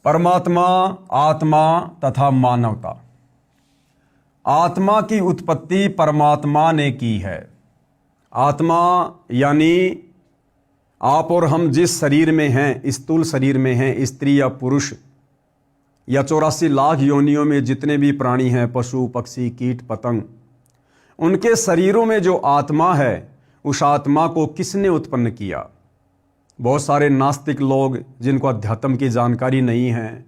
परमात्मा, आत्मा तथा मानवता। आत्मा की उत्पत्ति परमात्मा ने की है। आत्मा यानी आप और हम जिस शरीर में हैं, स्थूल शरीर में हैं, स्त्री या पुरुष या 84 लाख योनियों में जितने भी प्राणी हैं, पशु पक्षी कीट पतंग, उनके शरीरों में जो आत्मा है, उस आत्मा को किसने उत्पन्न किया? बहुत सारे नास्तिक लोग जिनको अध्यात्म की जानकारी नहीं है,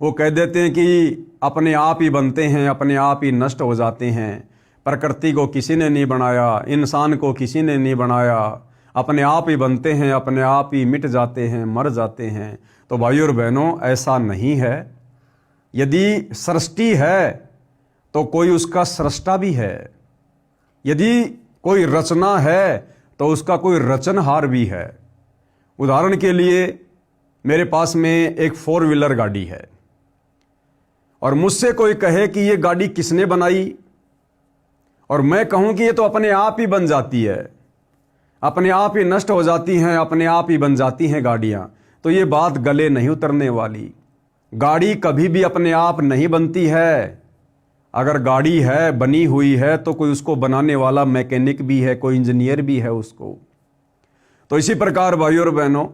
वो कह देते हैं कि अपने आप ही बनते हैं, अपने आप ही नष्ट हो जाते हैं, प्रकृति को किसी ने नहीं बनाया, इंसान को किसी ने नहीं बनाया, अपने आप ही बनते हैं, अपने आप ही मिट जाते हैं, मर जाते हैं। तो भाइयों और बहनों, ऐसा नहीं है। यदि सृष्टि है तो कोई उसका सृष्टा भी है। यदि कोई रचना है तो उसका कोई रचनहार भी है। उदाहरण के लिए मेरे पास में एक 4 व्हीलर गाड़ी है और मुझसे कोई कहे कि ये गाड़ी किसने बनाई, और मैं कहूं कि ये तो अपने आप ही बन जाती है, अपने आप ही नष्ट हो जाती हैं, अपने आप ही बन जाती हैं गाड़ियां, तो ये बात गले नहीं उतरने वाली। गाड़ी कभी भी अपने आप नहीं बनती है। अगर गाड़ी है, बनी हुई है, तो कोई उसको बनाने वाला मैकेनिक भी है, कोई इंजीनियर भी है उसको। तो इसी प्रकार भाइयों और बहनों,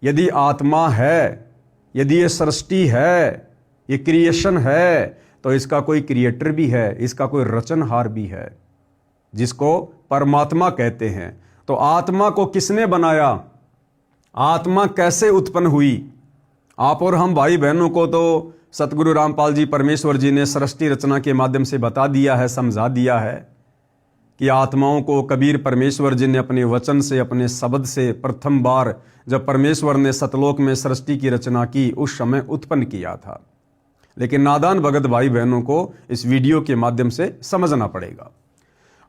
यदि आत्मा है, यदि ये सृष्टि है, ये क्रिएशन है, तो इसका कोई क्रिएटर भी है, इसका कोई रचनहार भी है, जिसको परमात्मा कहते हैं। तो आत्मा को किसने बनाया? आत्मा कैसे उत्पन्न हुई? आप और हम भाई बहनों को तो सतगुरु रामपाल जी परमेश्वर जी ने सृष्टि रचना के माध्यम से बता दिया है, समझा दिया है कि आत्माओं को कबीर परमेश्वर जी ने अपने वचन से, अपने शब्द से प्रथम बार जब परमेश्वर ने सतलोक में सृष्टि की रचना की, उस समय उत्पन्न किया था। लेकिन नादान भगत भाई बहनों को इस वीडियो के माध्यम से समझना पड़ेगा।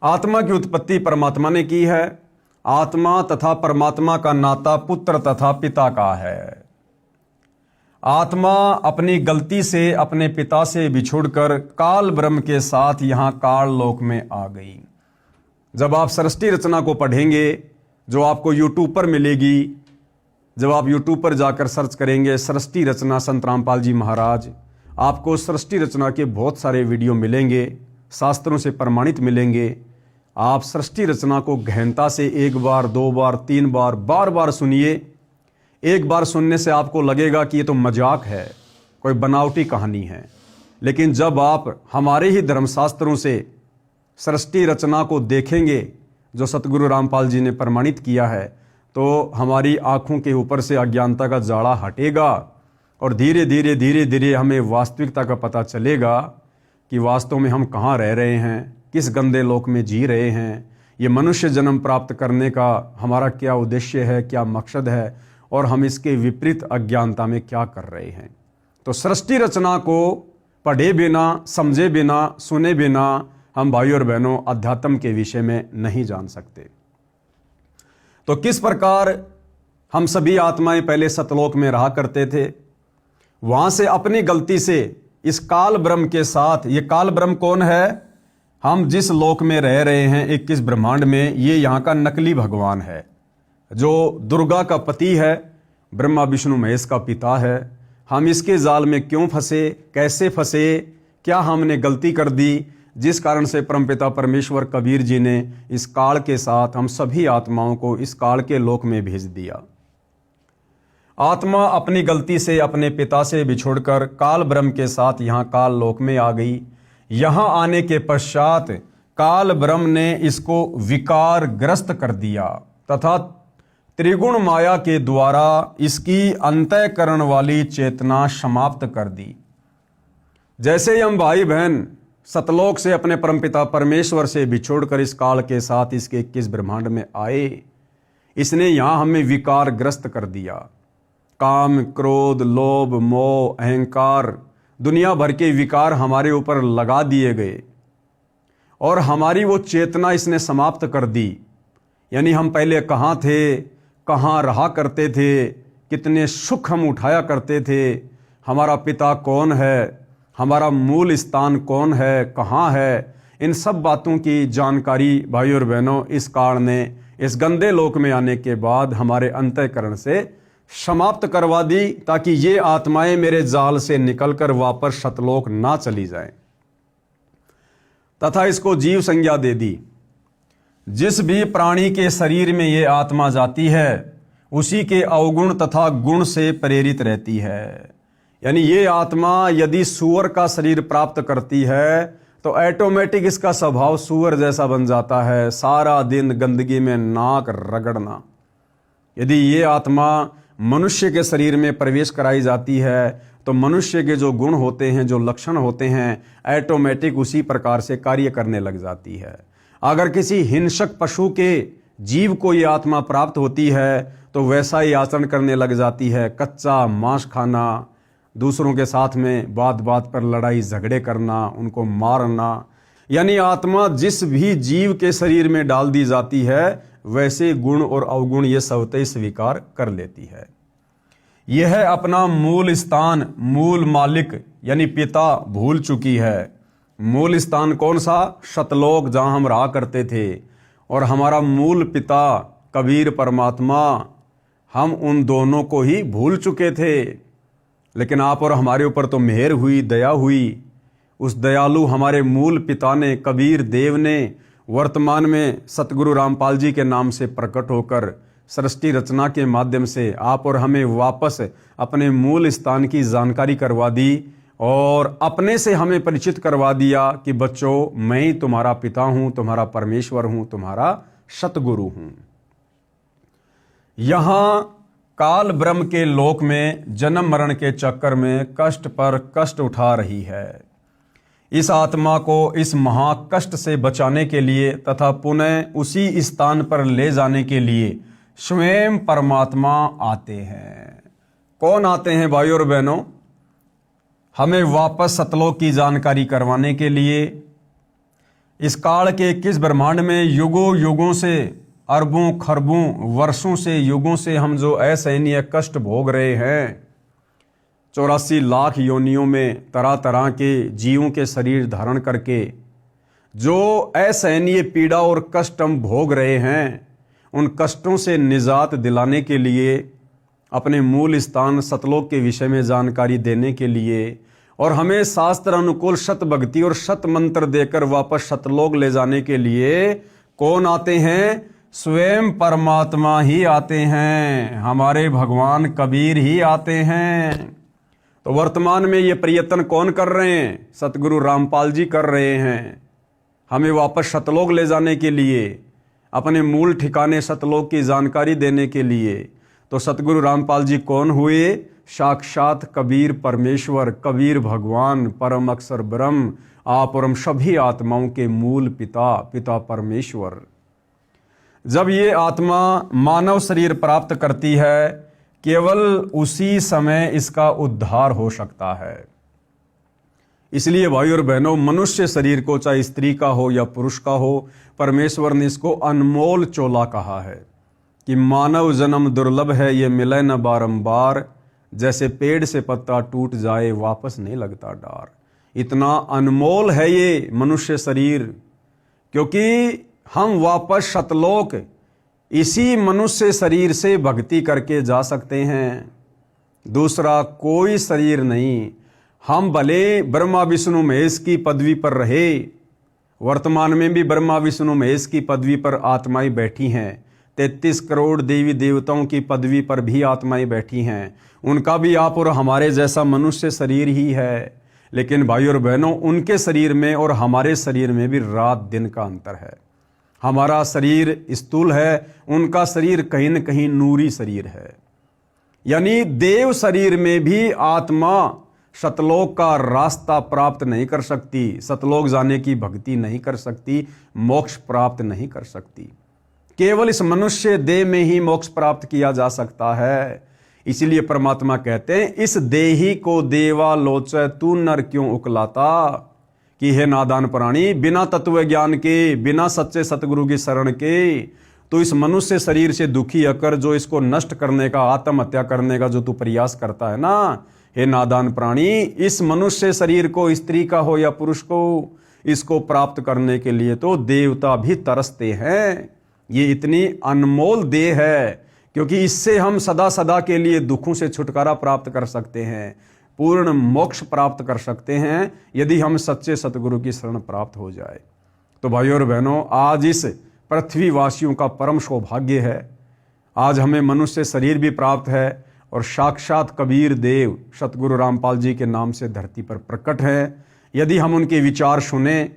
आत्मा की उत्पत्ति परमात्मा ने की है। आत्मा तथा परमात्मा का नाता पुत्र तथा पिता का है। आत्मा अपनी गलती से अपने पिता से बिछुड़कर काल ब्रह्म के साथ यहां काल लोक में आ गई। जब आप सृष्टि रचना को पढ़ेंगे, जो आपको यूट्यूब पर मिलेगी, जब आप यूट्यूब पर जाकर सर्च करेंगे सृष्टि रचना संत रामपाल जी महाराज, आपको सृष्टि रचना के बहुत सारे वीडियो मिलेंगे, शास्त्रों से प्रमाणित मिलेंगे। आप सृष्टि रचना को गहनता से 1 बार, 2 बार, 3 बार, बार बार सुनिए। एक बार सुनने से आपको लगेगा कि ये तो मजाक है, कोई बनावटी कहानी है। लेकिन जब आप हमारे ही धर्मशास्त्रों से सृष्टि रचना को देखेंगे, जो सतगुरु रामपाल जी ने प्रमाणित किया है, तो हमारी आंखों के ऊपर से अज्ञानता का जाड़ा हटेगा और धीरे धीरे धीरे धीरे हमें वास्तविकता का पता चलेगा कि वास्तव में हम कहाँ रह रहे हैं, किस गंदे लोक में जी रहे हैं, ये मनुष्य जन्म प्राप्त करने का हमारा क्या उद्देश्य है, क्या मकसद है, और हम इसके विपरीत अज्ञानता में क्या कर रहे हैं। तो सृष्टि रचना को पढ़े बिना, समझे बिना, सुने बिना हम भाइयों और बहनों अध्यात्म के विषय में नहीं जान सकते। तो किस प्रकार हम सभी आत्माएं पहले सतलोक में रहा करते थे, वहां से अपनी गलती से इस काल ब्रह्म के साथ, ये काल ब्रह्म कौन है? हम जिस लोक में रह रहे हैं 21 ब्रह्मांड में, ये यहाँ का नकली भगवान है, जो दुर्गा का पति है, ब्रह्मा विष्णु महेश का पिता है। हम इसके जाल में क्यों फंसे, कैसे फंसे, क्या हमने गलती कर दी, जिस कारण से परमपिता परमेश्वर कबीर जी ने इस काल के साथ हम सभी आत्माओं को इस काल के लोक में भेज दिया। आत्मा अपनी गलती से अपने पिता से बिछुड़कर काल ब्रह्म के साथ यहाँ काल लोक में आ गई। यहाँ आने के पश्चात काल ब्रह्म ने इसको विकार ग्रस्त कर दिया तथा त्रिगुण माया के द्वारा इसकी अंतःकरण वाली चेतना समाप्त कर दी। जैसे ही हम भाई बहन सतलोक से अपने परमपिता परमेश्वर से बिछोड़कर इस काल के साथ इसके 21 ब्रह्मांड में आए, इसने यहां हमें विकार ग्रस्त कर दिया। काम, क्रोध, लोभ, मोह, अहंकार, दुनिया भर के विकार हमारे ऊपर लगा दिए गए और हमारी वो चेतना इसने समाप्त कर दी। यानी हम पहले कहाँ थे, कहाँ रहा करते थे, कितने सुख हम उठाया करते थे, हमारा पिता कौन है, हमारा मूल स्थान कौन है, कहाँ है, इन सब बातों की जानकारी भाइयों और बहनों इस काल ने इस गंदे लोक में आने के बाद हमारे अंतःकरण से समाप्त करवा दी ताकि ये आत्माएं मेरे जाल से निकलकर वापस सतलोक ना चली जाएं, तथा इसको जीव संज्ञा दे दी। जिस भी प्राणी के शरीर में ये आत्मा जाती है उसी के अवगुण तथा गुण से प्रेरित रहती है। यानी ये आत्मा यदि सूअर का शरीर प्राप्त करती है तो ऑटोमेटिक इसका स्वभाव सूअर जैसा बन जाता है, सारा दिन गंदगी में नाक रगड़ना। यदि ये आत्मा मनुष्य के शरीर में प्रवेश कराई जाती है तो मनुष्य के जो गुण होते हैं, जो लक्षण होते हैं, ऑटोमेटिक उसी प्रकार से कार्य करने लग जाती है। अगर किसी हिंसक पशु के जीव को ये आत्मा प्राप्त होती है तो वैसा ही आचरण करने लग जाती है, कच्चा मांस खाना, दूसरों के साथ में बात बात पर लड़ाई झगड़े करना, उनको मारना। यानी आत्मा जिस भी जीव के शरीर में डाल दी जाती है वैसे गुण और अवगुण ये स्वतः स्वीकार कर लेती है। यह अपना मूल स्थान, मूल मालिक यानी पिता भूल चुकी है। मूल स्थान कौन सा? सतलोक, जहां हम रहा करते थे। और हमारा मूल पिता कबीर परमात्मा, हम उन दोनों को ही भूल चुके थे। लेकिन आप और हमारे ऊपर तो मेहर हुई, दया हुई। उस दयालु हमारे मूल पिता ने, कबीर देव ने वर्तमान में सतगुरु रामपाल जी के नाम से प्रकट होकर सृष्टि रचना के माध्यम से आप और हमें वापस अपने मूल स्थान की जानकारी करवा दी और अपने से हमें परिचित करवा दिया कि बच्चों, मैं ही तुम्हारा पिता हूं, तुम्हारा परमेश्वर हूं, तुम्हारा सतगुरु हूं। यहां काल ब्रह्म के लोक में जन्म मरण के चक्कर में कष्ट पर कष्ट उठा रही है। इस आत्मा को इस महाकष्ट से बचाने के लिए तथा पुनः उसी स्थान पर ले जाने के लिए स्वयं परमात्मा आते हैं। कौन आते हैं भाई और बहनों? हमें वापस सतलोक की जानकारी करवाने के लिए। इस काल के किस ब्रह्मांड में युगों युगों से, अरबों खरबों वर्षों से, युगों से हम जो असहनीय कष्ट भोग रहे हैं, 84 लाख योनियों में तरह तरह के जीवों के शरीर धारण करके जो असहनीय पीड़ा और कष्ट हम भोग रहे हैं, उन कष्टों से निजात दिलाने के लिए, अपने मूल स्थान सतलोक के विषय में जानकारी देने के लिए और हमें शास्त्र अनुकूल सत भक्ति और सत मंत्र देकर वापस सतलोक ले जाने के लिए कौन आते हैं? स्वयं परमात्मा ही आते हैं। हमारे भगवान कबीर ही आते हैं। तो वर्तमान में ये प्रयत्न कौन कर रहे हैं? सतगुरु रामपाल जी कर रहे हैं, हमें वापस सतलोक ले जाने के लिए, अपने मूल ठिकाने सतलोक की जानकारी देने के लिए। तो सतगुरु रामपाल जी कौन हुए? साक्षात कबीर परमेश्वर, कबीर भगवान, परम अक्षर ब्रह्म, आप और हम सभी आत्माओं के मूल पिता, पिता परमेश्वर। जब ये आत्मा मानव शरीर प्राप्त करती है, केवल उसी समय इसका उद्धार हो सकता है। इसलिए भाई और बहनों, मनुष्य शरीर को चाहे स्त्री का हो या पुरुष का हो, परमेश्वर ने इसको अनमोल चोला कहा है कि मानव जन्म दुर्लभ है, ये मिले न बारंबार, जैसे पेड़ से पत्ता टूट जाए वापस नहीं लगता डार। इतना अनमोल है ये मनुष्य शरीर, क्योंकि हम वापस सतलोक इसी मनुष्य शरीर से भक्ति करके जा सकते हैं। दूसरा कोई शरीर नहीं। हम भले ब्रह्मा विष्णु महेश की पदवी पर रहे, वर्तमान में भी ब्रह्मा विष्णु महेश की पदवी पर आत्माएं बैठी हैं, 33 करोड़ देवी देवताओं की पदवी पर भी आत्माएं बैठी हैं। उनका भी आप और हमारे जैसा मनुष्य शरीर ही है। लेकिन भाई और बहनों, उनके शरीर में और हमारे शरीर में भी रात दिन का अंतर है। हमारा शरीर स्थूल है, उनका शरीर कहीं न कहीं नूरी शरीर है। यानी देव शरीर में भी आत्मा सतलोक का रास्ता प्राप्त नहीं कर सकती, सतलोक जाने की भक्ति नहीं कर सकती, मोक्ष प्राप्त नहीं कर सकती। केवल इस मनुष्य देह में ही मोक्ष प्राप्त किया जा सकता है। इसीलिए परमात्मा कहते हैं, इस देही को देवा लोचै तू नर क्यों उकलाता, कि हे नादान प्राणी, बिना तत्व ज्ञान के, बिना सच्चे सतगुरु की शरण के तो इस मनुष्य शरीर से दुखी होकर जो इसको नष्ट करने का, आत्महत्या करने का जो तू प्रयास करता है ना, हे नादान प्राणी, इस मनुष्य शरीर को, स्त्री का हो या पुरुष को, इसको प्राप्त करने के लिए तो देवता भी तरसते हैं। ये इतनी अनमोल देह है क्योंकि इससे हम सदा सदा के लिए दुखों से छुटकारा प्राप्त कर सकते हैं, पूर्ण मोक्ष प्राप्त कर सकते हैं, यदि हम सच्चे सतगुरु की शरण प्राप्त हो जाए। तो भाइयों और बहनों, आज इस पृथ्वीवासियों का परम सौभाग्य है, आज हमें मनुष्य शरीर भी प्राप्त है और साक्षात कबीर देव सतगुरु रामपाल जी के नाम से धरती पर प्रकट है। यदि हम उनके विचार सुने,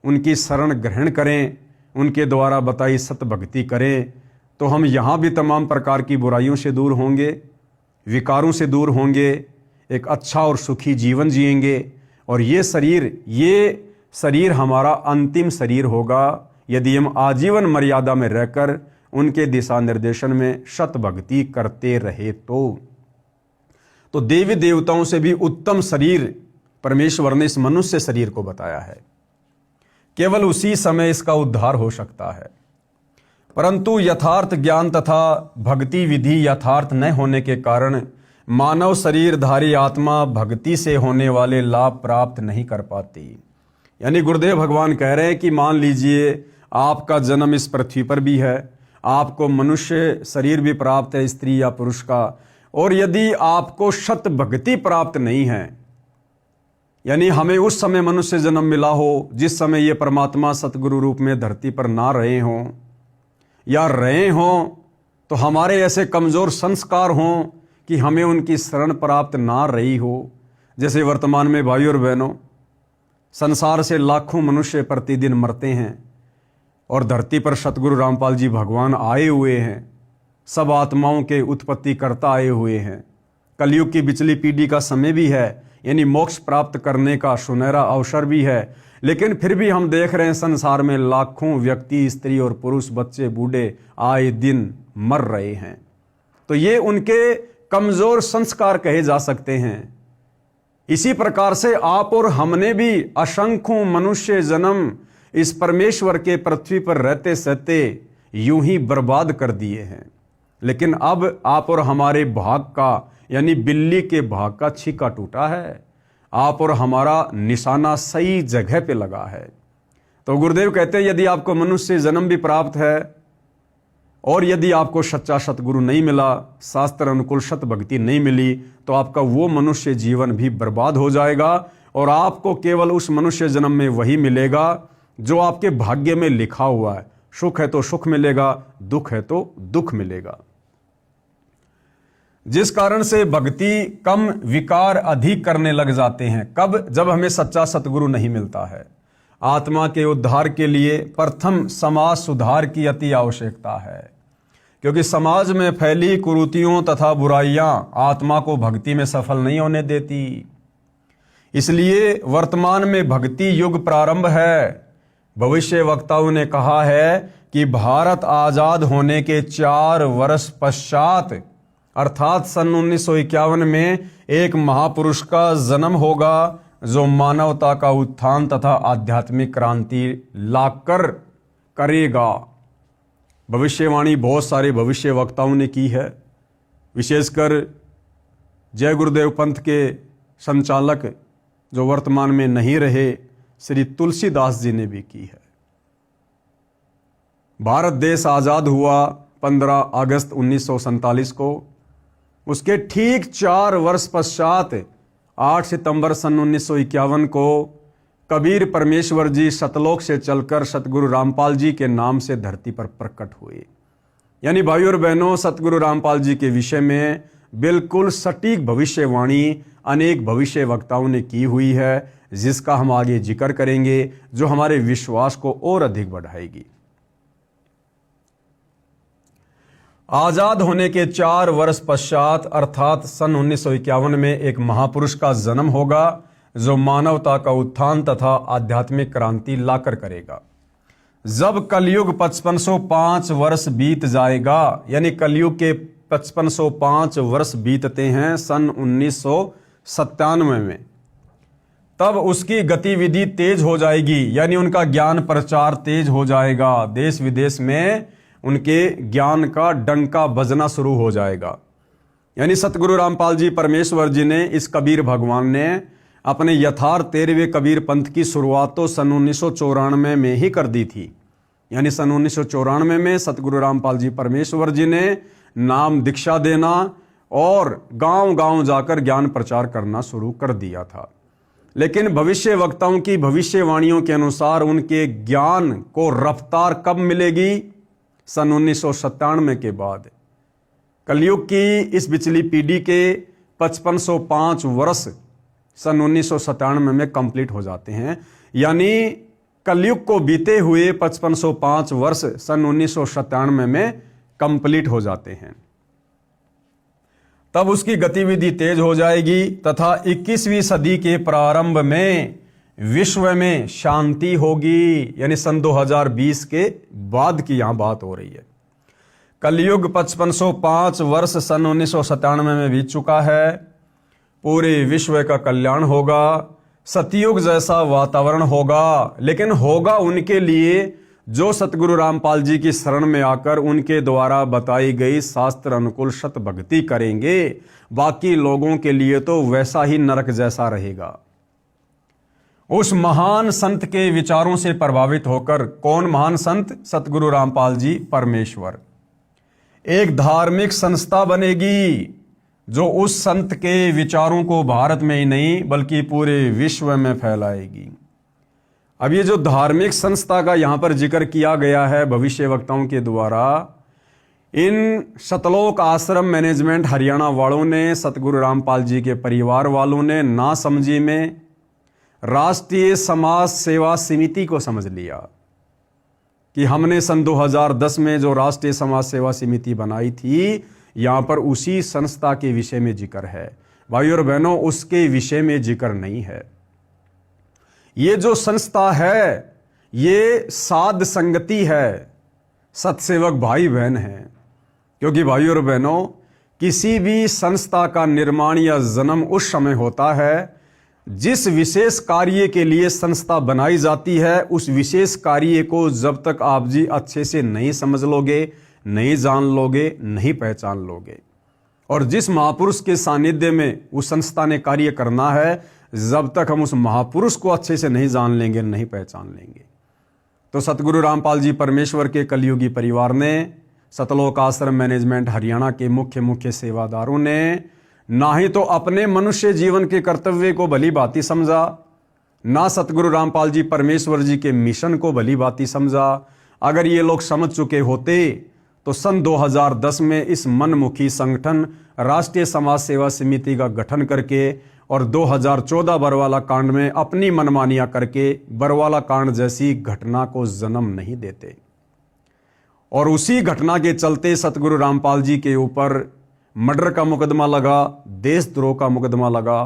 उनकी शरण ग्रहण करें, उनके द्वारा बताई सत भक्ति करें, तो हम यहाँ भी तमाम प्रकार की बुराइयों से दूर होंगे, विकारों से दूर होंगे, एक अच्छा और सुखी जीवन जिएंगे। और ये शरीर हमारा अंतिम शरीर होगा यदि हम आजीवन मर्यादा में रहकर उनके दिशा निर्देशन में सत भक्ति करते रहे। तो देवी देवताओं से भी उत्तम शरीर परमेश्वर ने इस मनुष्य शरीर को बताया है। केवल उसी समय इसका उद्धार हो सकता है, परंतु यथार्थ ज्ञान तथा भक्ति विधि यथार्थ न होने के कारण मानव शरीरधारी आत्मा भक्ति से होने वाले लाभ प्राप्त नहीं कर पाती। यानी गुरुदेव भगवान कह रहे हैं कि मान लीजिए आपका जन्म इस पृथ्वी पर भी है, आपको मनुष्य शरीर भी प्राप्त है, स्त्री या पुरुष का, और यदि आपको सत भक्ति प्राप्त नहीं है, यानी हमें उस समय मनुष्य जन्म मिला हो जिस समय ये परमात्मा सतगुरु रूप में धरती पर ना रहे हों, या रहे हों तो हमारे ऐसे कमज़ोर संस्कार हों कि हमें उनकी शरण प्राप्त ना रही हो। जैसे वर्तमान में भाइयों और बहनों, संसार से लाखों मनुष्य प्रतिदिन मरते हैं और धरती पर सतगुरु रामपाल जी भगवान आए हुए हैं, सब आत्माओं के उत्पत्ति करता आए हुए हैं। कलयुग की बिचली पीढ़ी का समय भी है, यानी मोक्ष प्राप्त करने का सुनहरा अवसर भी है, लेकिन फिर भी हम देख रहे हैं संसार में लाखों व्यक्ति, स्त्री और पुरुष, बच्चे, बूढ़े आए दिन मर रहे हैं। तो ये उनके कमजोर संस्कार कहे जा सकते हैं। इसी प्रकार से आप और हमने भी असंख्यों मनुष्य जन्म इस परमेश्वर के पृथ्वी पर रहते सहते यूं ही बर्बाद कर दिए हैं, लेकिन अब आप और हमारे भाग का, यानी बिल्ली के भाग का छीका टूटा है। आप और हमारा निशाना सही जगह पे लगा है। तो गुरुदेव कहते हैं यदि आपको मनुष्य जन्म भी प्राप्त है और यदि आपको सच्चा सतगुरु नहीं मिला, शास्त्र अनुकूल सत भक्ति नहीं मिली, तो आपका वो मनुष्य जीवन भी बर्बाद हो जाएगा और आपको केवल उस मनुष्य जन्म में वही मिलेगा जो आपके भाग्य में लिखा हुआ है। सुख है तो सुख मिलेगा, दुख है तो दुख मिलेगा। जिस कारण से भक्ति कम, विकार अधिक करने लग जाते हैं। कब? जब हमें सच्चा सतगुरु नहीं मिलता है। आत्मा के उद्धार के लिए प्रथम समाज सुधार की अति आवश्यकता है, क्योंकि समाज में फैली कुरीतियों तथा बुराइयां आत्मा को भक्ति में सफल नहीं होने देती। इसलिए वर्तमान में भक्ति युग प्रारंभ है। भविष्य वक्ताओं ने कहा है कि भारत आजाद होने के 4 वर्ष पश्चात, अर्थात सन 1951 में एक महापुरुष का जन्म होगा जो मानवता का उत्थान तथा आध्यात्मिक क्रांति लाकर करेगा। भविष्यवाणी बहुत सारे भविष्य वक्ताओं ने की है, विशेषकर जय गुरुदेव पंथ के संचालक जो वर्तमान में नहीं रहे श्री तुलसीदास जी ने भी की है। भारत देश आज़ाद हुआ 15 अगस्त 1947 को। उसके ठीक 4 वर्ष पश्चात 8 सितंबर सन 1951 को कबीर परमेश्वर जी सतलोक से चलकर सतगुरु रामपाल जी के नाम से धरती पर प्रकट हुए। यानी भाइयों और बहनों, सतगुरु रामपाल जी के विषय में बिल्कुल सटीक भविष्यवाणी अनेक भविष्य वक्ताओं ने की हुई है, जिसका हम आगे जिक्र करेंगे, जो हमारे विश्वास को और अधिक बढ़ाएगी। आजाद होने के 4 वर्ष पश्चात अर्थात सन 1951 में एक महापुरुष का जन्म होगा जो मानवता का उत्थान तथा आध्यात्मिक क्रांति लाकर करेगा। जब कलयुग 5505 वर्ष बीत जाएगा, यानी कलयुग के 5505 वर्ष बीतते हैं सन 1997 में, तब उसकी गतिविधि तेज हो जाएगी, यानी उनका ज्ञान प्रचार तेज हो जाएगा। देश विदेश में उनके ज्ञान का डंका बजना शुरू हो जाएगा। यानी सतगुरु रामपाल जी परमेश्वर जी ने, इस कबीर भगवान ने अपने यथार्थ 13वें कबीर पंथ की शुरुआत तो सन 1994 में ही कर दी थी। यानी सन 1994 में सतगुरु रामपाल जी परमेश्वर जी ने नाम दीक्षा देना और गांव-गांव जाकर ज्ञान प्रचार करना शुरू कर दिया था। लेकिन भविष्य वक्ताओं की भविष्यवाणियों के अनुसार उनके ज्ञान को रफ्तार कब मिलेगी? सन 1997 के बाद। कलयुग की इस पिछली पीढ़ी के 5505 वर्ष सन 1997 में कंप्लीट हो जाते हैं, यानी कलयुग को बीते हुए 5505 वर्ष सन 1997 में कंप्लीट हो जाते हैं। तब उसकी गतिविधि तेज हो जाएगी तथा 21वीं सदी के प्रारंभ में विश्व में शांति होगी, यानी सन 2020 के बाद की यहां बात हो रही है। कलयुग 5505 वर्ष सन 1997 में बीत चुका है। पूरे विश्व का कल्याण होगा, सतयुग जैसा वातावरण होगा, लेकिन होगा उनके लिए जो सतगुरु रामपाल जी की शरण में आकर उनके द्वारा बताई गई शास्त्र अनुकूल सत भक्ति करेंगे। बाकी लोगों के लिए तो वैसा ही नरक जैसा रहेगा। उस महान संत के विचारों से प्रभावित होकर, कौन महान संत? सतगुरु रामपाल जी परमेश्वर। एक धार्मिक संस्था बनेगी जो उस संत के विचारों को भारत में ही नहीं बल्कि पूरे विश्व में फैलाएगी। अब ये जो धार्मिक संस्था का यहां पर जिक्र किया गया है भविष्य वक्ताओं के द्वारा, इन सतलोक आश्रम मैनेजमेंट हरियाणा वालों ने, सतगुरु रामपाल जी के परिवार वालों ने नासमझी में राष्ट्रीय समाज सेवा समिति को समझ लिया कि हमने सन 2010 में जो राष्ट्रीय समाज सेवा समिति बनाई थी, यहां पर उसी संस्था के विषय में जिक्र है। भाइयों और बहनों, उसके विषय में जिक्र नहीं है। ये जो संस्था है ये साध संगति है, सत्सेवक भाई बहन है। क्योंकि भाइयों और बहनों, किसी भी संस्था का निर्माण या जन्म उस समय होता है जिस विशेष कार्य के लिए संस्था बनाई जाती है। उस विशेष कार्य को जब तक आप जी अच्छे से नहीं समझ लोगे, नहीं जान लोगे, नहीं पहचान लोगे, और जिस महापुरुष के सानिध्य में उस संस्था ने कार्य करना है, जब तक हम उस महापुरुष को अच्छे से नहीं जान लेंगे, नहीं पहचान लेंगे। तो सतगुरु रामपाल जी परमेश्वर के कलयुगी परिवार ने, सतलोक आश्रम मैनेजमेंट हरियाणा के मुख्य सेवादारों ने ना ही तो अपने मनुष्य जीवन के कर्तव्य को भली भांति समझा, ना सतगुरु रामपाल जी परमेश्वर जी के मिशन को भली भांति समझा। अगर ये लोग समझ चुके होते तो सन 2010 में इस मनमुखी संगठन राष्ट्रीय समाज सेवा समिति का गठन करके और 2014 बरवाला कांड में अपनी मनमानियां करके बरवाला कांड जैसी घटना को जन्म नहीं देते। और उसी घटना के चलते सतगुरु रामपाल जी के ऊपर मर्डर का मुकदमा लगा, देशद्रोह का मुकदमा लगा।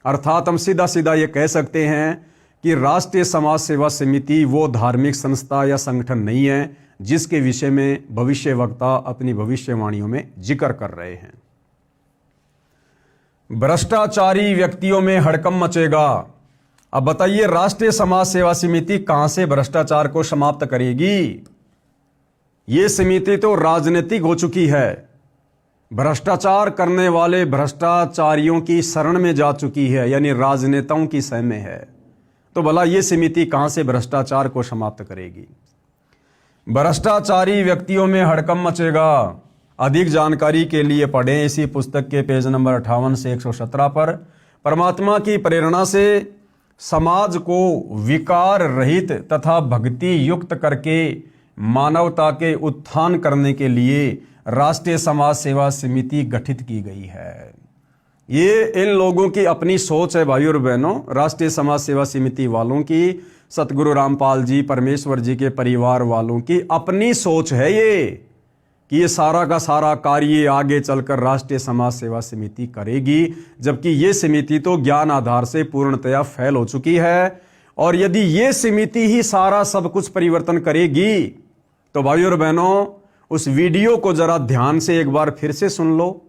अर्थात हम सीधा सीधा ये कह सकते हैं कि राष्ट्रीय समाज सेवा समिति वो धार्मिक संस्था या संगठन नहीं है जिसके विषय में भविष्य वक्ता अपनी भविष्यवाणियों में जिक्र कर रहे हैं। भ्रष्टाचारी व्यक्तियों में हड़कंप मचेगा। अब बताइए, राष्ट्रीय समाज सेवा समिति कहां से भ्रष्टाचार को समाप्त करेगी? यह समिति तो राजनीतिक हो चुकी है, भ्रष्टाचार करने वाले भ्रष्टाचारियों की शरण में जा चुकी है, यानी राजनेताओं की सह में है। तो भला यह समिति कहां से भ्रष्टाचार को समाप्त करेगी? भ्रष्टाचारी व्यक्तियों में हड़कंप मचेगा। अधिक जानकारी के लिए पढ़ें इसी पुस्तक के पेज नंबर 58 से 117 पर। परमात्मा की प्रेरणा से समाज को विकार रहित तथा भक्ति युक्त करके मानवता के उत्थान करने के लिए राष्ट्रीय समाज सेवा समिति गठित की गई है। ये इन लोगों की अपनी सोच है भाइयों और बहनों, राष्ट्रीय समाज सेवा समिति वालों की, सतगुरु रामपाल जी परमेश्वर जी के परिवार वालों की अपनी सोच है ये कि ये सारा का सारा कार्य आगे चलकर राष्ट्रीय समाज सेवा समिति करेगी, जबकि ये समिति तो ज्ञान आधार से पूर्णतया फैल हो चुकी है। और यदि ये समिति ही सारा सब कुछ परिवर्तन करेगी तो भाइयों और बहनों, उस वीडियो को जरा ध्यान से एक बार फिर से सुन लो,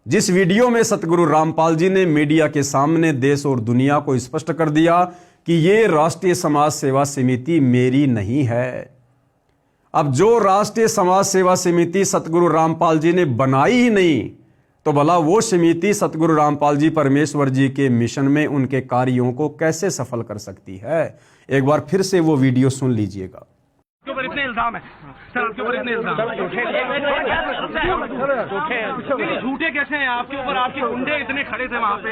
जिस वीडियो में सतगुरु रामपाल जी ने मीडिया के सामने देश और दुनिया को स्पष्ट कर दिया कि ये राष्ट्रीय समाज सेवा समिति मेरी नहीं है। अब जो राष्ट्रीय समाज सेवा समिति सतगुरु रामपाल जी ने बनाई ही नहीं, तो भला वो समिति सतगुरु रामपाल जी परमेश्वर जी के मिशन में उनके कार्यों को कैसे सफल कर सकती है? एक बार फिर से वो वीडियो सुन लीजिएगा। ऊपर इतने इल्जाम है सर, आपके ऊपर इतने इल्जाम झूठे कैसे हैं आपके ऊपर? आपके गुंडे इतने खड़े थे वहाँ पे,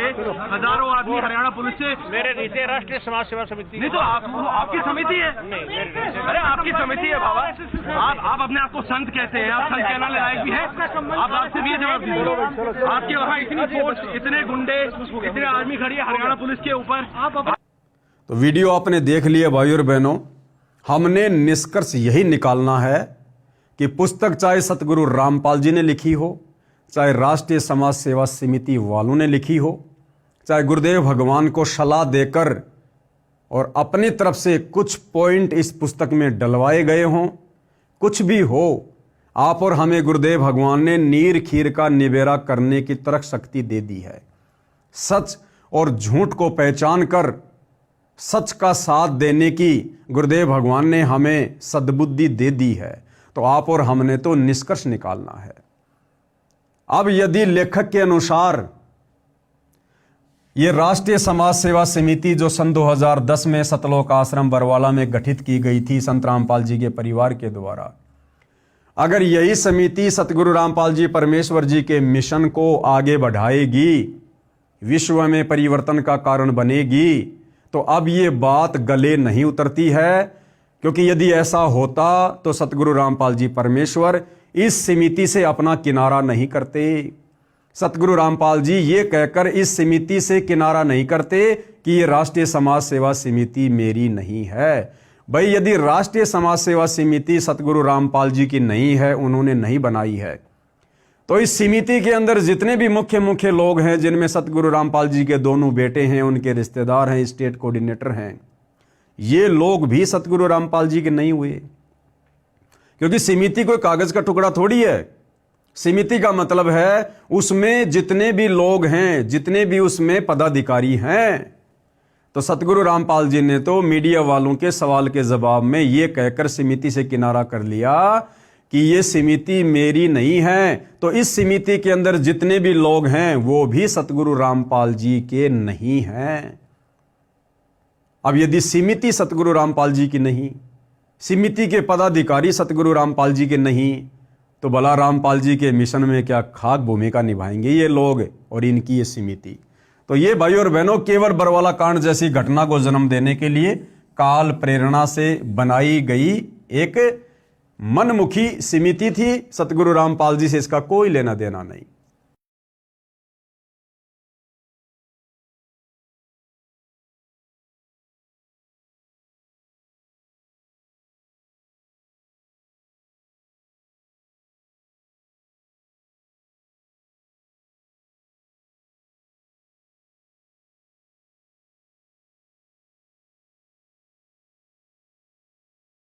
हजारों आदमी हरियाणा पुलिस से। मेरे नीचे राष्ट्रीय समाज सेवा समिति नहीं तो आपकी समिति है। अरे आपकी समिति है बाबा, आप अपने आप को संत कहते हैं, आप संत कहना लायक भी है? आप सिर्फ ये जवाब दीजिए, आपके वहाँ इतनी फोर्स, इतने गुंडे, इतने आर्मी खड़ी है हरियाणा पुलिस के ऊपर। तो वीडियो आपने देख लिया भाई और बहनों, हमने निष्कर्ष यही निकालना है कि पुस्तक चाहे सतगुरु रामपाल जी ने लिखी हो, चाहे राष्ट्रीय समाज सेवा समिति वालों ने लिखी हो, चाहे गुरुदेव भगवान को सलाह देकर और अपनी तरफ से कुछ पॉइंट इस पुस्तक में डलवाए गए हों, कुछ भी हो, आप और हमें गुरुदेव भगवान ने नीर खीर का निबेरा करने की तरक शक्ति दे दी है। सच और झूठ को पहचान कर सच का साथ देने की गुरुदेव भगवान ने हमें सद्बुद्धि दे दी है। तो आप और हमने तो निष्कर्ष निकालना है। अब यदि लेखक के अनुसार ये राष्ट्रीय समाज सेवा समिति जो सन 2010 में सतलोक आश्रम बरवाला में गठित की गई थी संत रामपाल जी के परिवार के द्वारा, अगर यही समिति सतगुरु रामपाल जी परमेश्वर जी के मिशन को आगे बढ़ाएगी, विश्व में परिवर्तन का कारण बनेगी, तो अब ये बात गले नहीं उतरती है। क्योंकि यदि ऐसा होता तो सतगुरु रामपाल जी परमेश्वर इस समिति से अपना किनारा नहीं करते। सतगुरु रामपाल जी ये कहकर इस समिति से किनारा नहीं करते कि ये राष्ट्रीय समाज सेवा समिति मेरी नहीं है। भाई यदि राष्ट्रीय समाज सेवा समिति सतगुरु रामपाल जी की नहीं है, उन्होंने नहीं बनाई है, तो इस समिति के अंदर जितने भी मुख्य लोग हैं, जिनमें सतगुरु रामपाल जी के दोनों बेटे हैं, उनके रिश्तेदार हैं, स्टेट कोऑर्डिनेटर हैं, ये लोग भी सतगुरु रामपाल जी के नहीं हुए। क्योंकि समिति कोई कागज का टुकड़ा थोड़ी है। समिति का मतलब है उसमें जितने भी लोग हैं, जितने भी उसमें पदाधिकारी हैं। तो सतगुरु रामपाल जी ने तो मीडिया वालों के सवाल के जवाब में यह कहकर समिति से किनारा कर लिया कि ये समिति मेरी नहीं है। तो इस समिति के अंदर जितने भी लोग हैं वो भी सतगुरु रामपाल जी के नहीं हैं। अब यदि समिति सतगुरु रामपाल जी की नहीं, समिति के पदाधिकारी सतगुरु रामपाल जी के नहीं, तो भला रामपाल जी के मिशन में क्या खास भूमिका निभाएंगे ये लोग और इनकी ये समिति? तो ये भाई और बहनों केवल बरवाला कांड जैसी घटना को जन्म देने के लिए काल प्रेरणा से बनाई गई एक मनमुखी समिति थी। सतगुरु रामपाल जी से इसका कोई लेना देना नहीं।